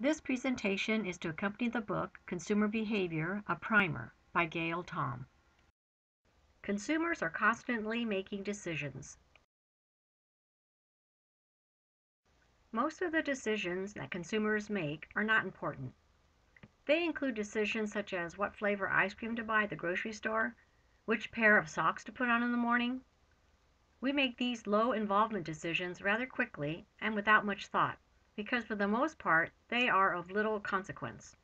This presentation is to accompany the book Consumer Behavior, a Primer by Gail. Consumers are constantly making decisions. Most of the decisions that consumers make are not important. They include decisions such as what flavor ice cream to buy at the grocery store, which pair of socks to put on in the morning. We make these low-involvement decisions rather quickly and without much thought, because for the most part, they are of little consequence.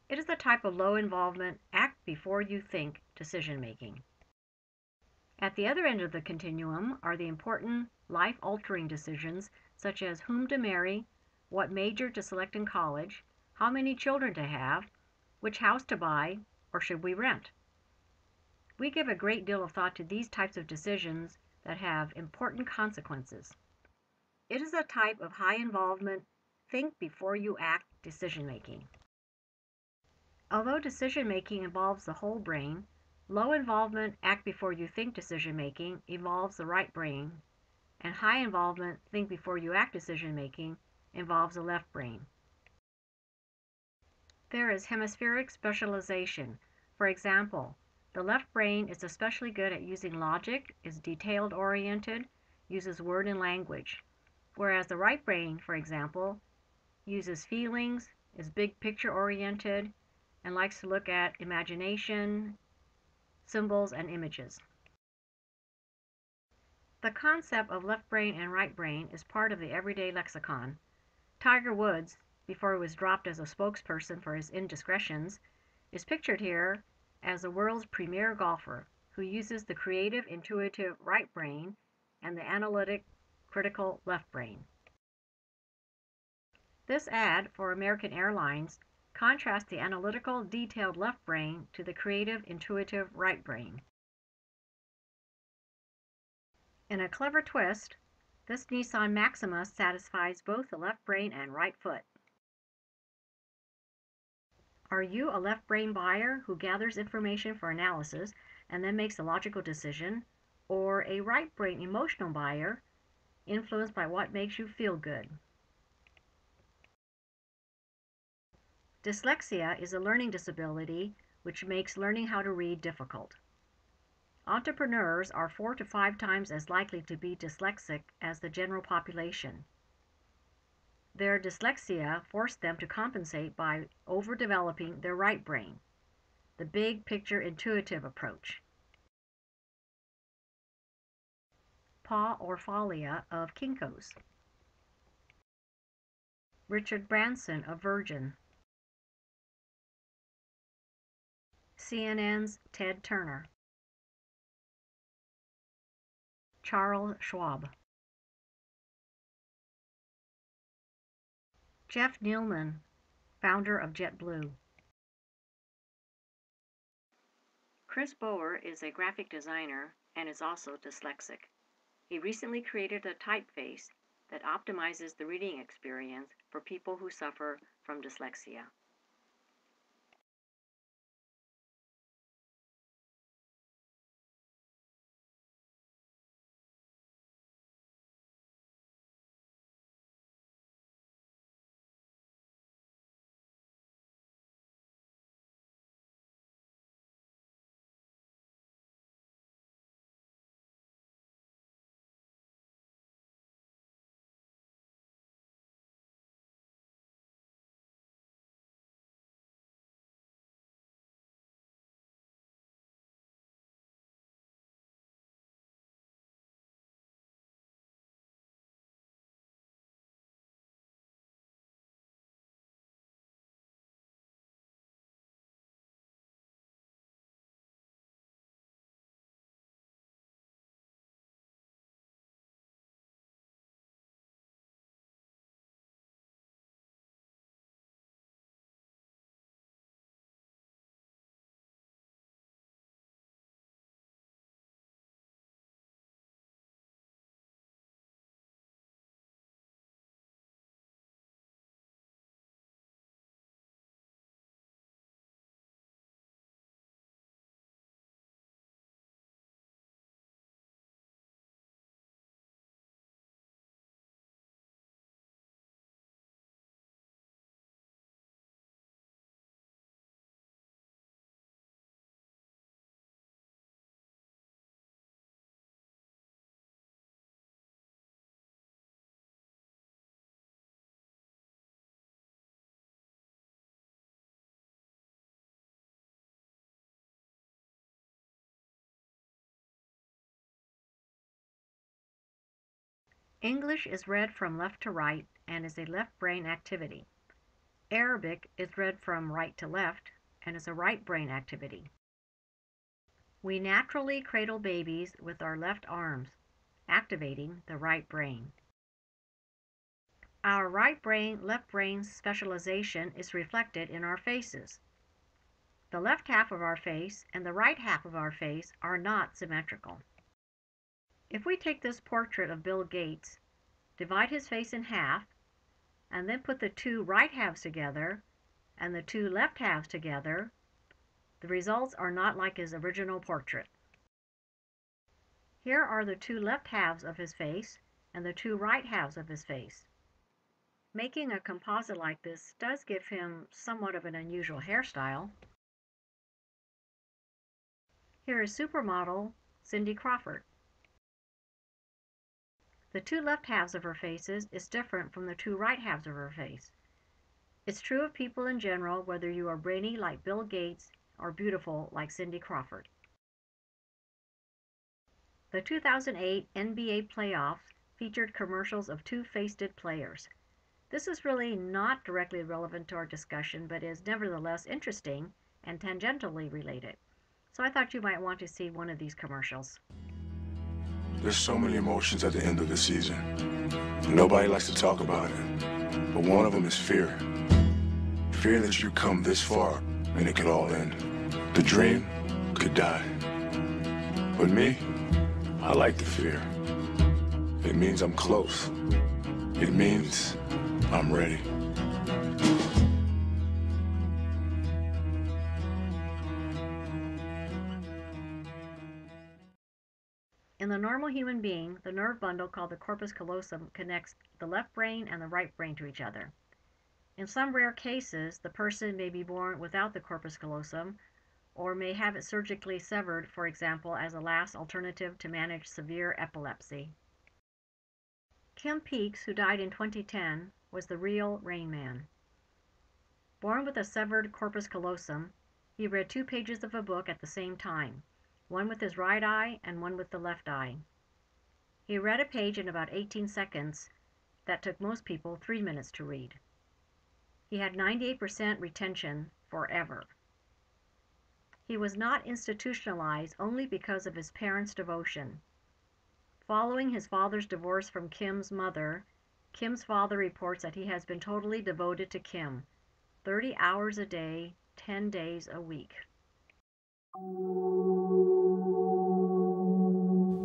It is a type of low-involvement, act-before-you-think decision-making. At the other end of the continuum are the important, life-altering decisions such as whom to marry, what major to select in college, how many children to have, which house to buy, or should we rent. We give a great deal of thought to these types of decisions that have important consequences. It is a type of high-involvement, think-before-you-act decision-making. Although decision-making involves the whole brain, low-involvement, act-before-you-think decision-making involves the right brain, and high-involvement, think-before-you-act decision-making involves the left brain. There is hemispheric specialization. For example, the left brain is especially good at using logic, is detailed-oriented, uses word and language, whereas the right brain, for example, uses feelings, is big picture-oriented, and likes to look at imagination, symbols, and images. The concept of left brain and right brain is part of the everyday lexicon. Tiger Woods, before he was dropped as a spokesperson for his indiscretions, is pictured here as the world's premier golfer who uses the creative, intuitive right brain and the analytic, critical left brain. This ad for American Airlines contrasts the analytical, detailed left brain to the creative, intuitive right brain. In a clever twist, this Nissan Maxima satisfies both the left brain and right foot. Are you a left brain buyer who gathers information for analysis and then makes a logical decision, or a right brain emotional buyer influenced by what makes you feel good? Dyslexia is a learning disability which makes learning how to read difficult. Entrepreneurs are 4 to 5 times as likely to be dyslexic as the general population. Their dyslexia forced them to compensate by overdeveloping their right brain, the big picture intuitive approach. Paw Orfalia of Kinko's. Richard Branson of Virgin. CNN's Ted Turner. Charles Schwab. Jeff Nealman, founder of JetBlue. Chris Bower is a graphic designer and is also dyslexic. He recently created a typeface that optimizes the reading experience for people who suffer from dyslexia. English is read from left to right and is a left brain activity. Arabic is read from right to left and is a right brain activity. We naturally cradle babies with our left arms, activating the right brain. Our right brain, left brain specialization is reflected in our faces. The left half of our face and the right half of our face are not symmetrical. If we take this portrait of Bill Gates, divide his face in half, and then put the two right halves together and the two left halves together, the results are not like his original portrait. Here are the two left halves of his face and the two right halves of his face. Making a composite like this does give him somewhat of an unusual hairstyle. Here is Supermodel Cindy Crawford. The two left halves of her faces is different from the two right halves of her face. It's true of people in general, whether you are brainy like Bill Gates or beautiful like Cindy Crawford. The 2008 NBA playoffs featured commercials of two faced players. This is really not directly relevant to our discussion, but is nevertheless interesting and tangentially related. So I thought you might want to see one of these commercials. There's so many emotions at the end of the season. Nobody likes to talk about it, but one of them is fear. Fear that you come this far and it could all end. The dream could die. But me, I like the fear. It means I'm close. It means I'm ready. In the normal human being, the nerve bundle called the corpus callosum connects the left brain and the right brain to each other. In some rare cases, the person may be born without the corpus callosum or may have it surgically severed, for example, as a last alternative to manage severe epilepsy. Kim Peeks, who died in 2010, was the real Rain Man. Born with a severed corpus callosum, he read 2 pages of a book at the same time, one with his right eye and one with the left eye. He read a page in about 18 seconds that took most people 3 minutes to read. He had 98% retention forever. He was not institutionalized only because of his parents' devotion. Following his father's divorce from Kim's mother, Kim's father reports that he has been totally devoted to Kim, 30 hours a day, 10 days a week.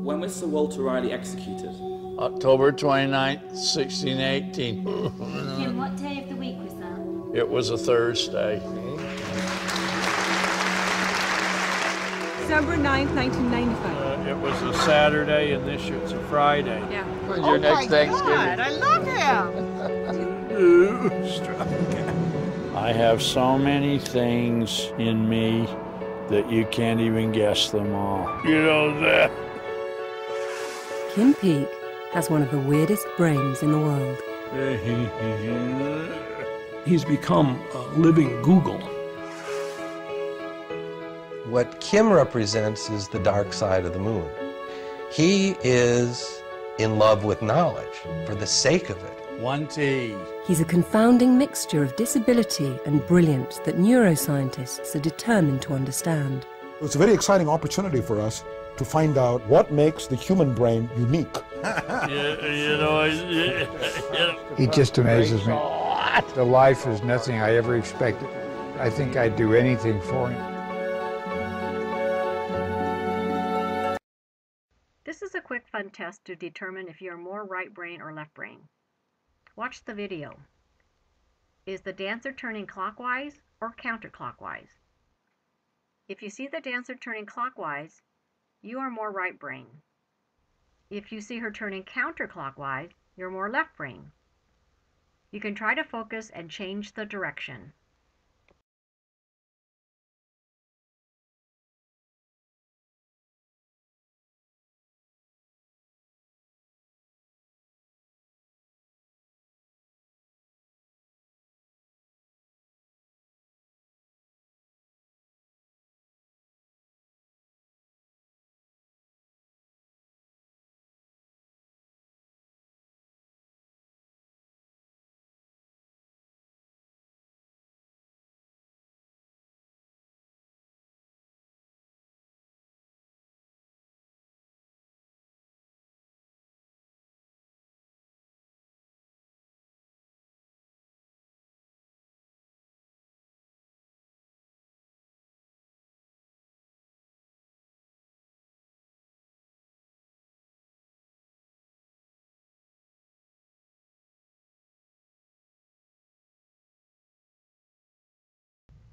When was Sir Walter Raleigh executed? October 29th, 1618. Kim, what day of the week was that? It was a Thursday. December 9th, 1995. It was a Saturday, and this year it's a Friday. Yeah. When's your next Thanksgiving? God, I love him. I have so many things in me that you can't even guess them all. You know that? Kim Peek has one of the weirdest brains in the world. He's become a living Google. What Kim represents is the dark side of the moon. He is in love with knowledge for the sake of it. One T. He's a confounding mixture of disability and brilliance that neuroscientists are determined to understand. It's a very exciting opportunity for us to find out what makes the human brain unique. He just amazes me. The life is nothing I ever expected. I think I'd do anything for him. This is a quick fun test to determine if you're more right brain or left brain. Watch the video. Is the dancer turning clockwise or counterclockwise? If you see the dancer turning clockwise, you are more right brain. If you see her turning counterclockwise, you're more left brain. You can try to focus and change the direction.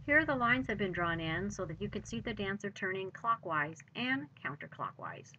Here the lines have been drawn in so that you can see the dancer turning clockwise and counterclockwise.